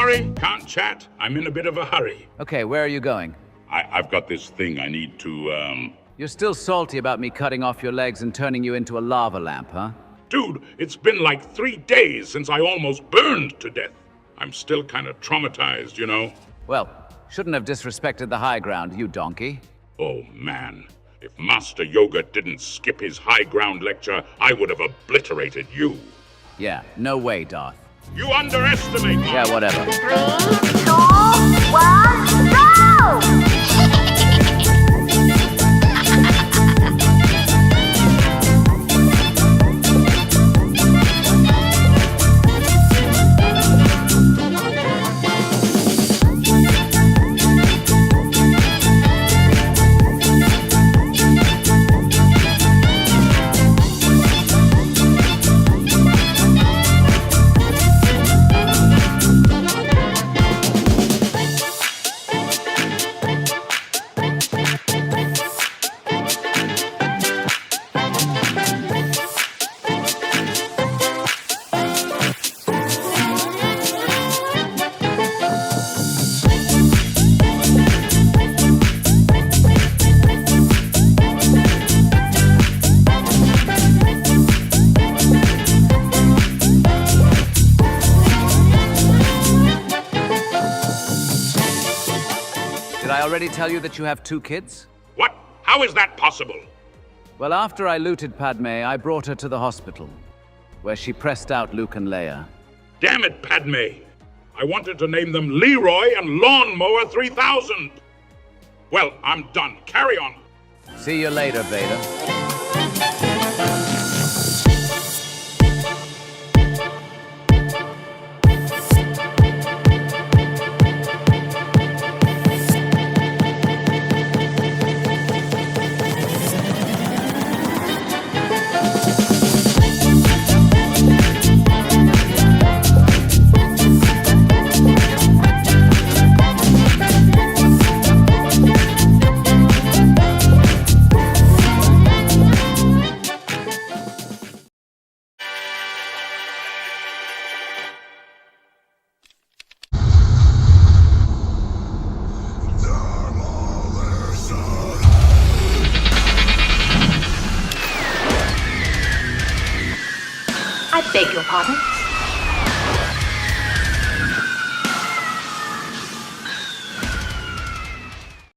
sorry, can't chat. I'm in a bit of a hurry. Okay, where are you going? I've got this thing I need to, You're still salty about me cutting off your legs and turning you into a lava lamp, huh? Dude, it's been like 3 days since I almost burned to death. I'm still kind of traumatized, you know? Well, shouldn't have disrespected the high ground, you donkey. Oh, man. If Master Yoga didn't skip his high ground lecture, I would have obliterated you. Yeah, no way, Darth. You underestimate me! Yeah, whatever. 3, 2, 1, go! Did I already tell you that you have 2 kids? What? How is that possible? Well, after I looted Padme, I brought her to the hospital, where she pressed out Luke and Leia. Damn it, Padme! I wanted to name them Leroy and Lawnmower 3000! Well, I'm done. Carry on. See you later, Vader. I beg your pardon?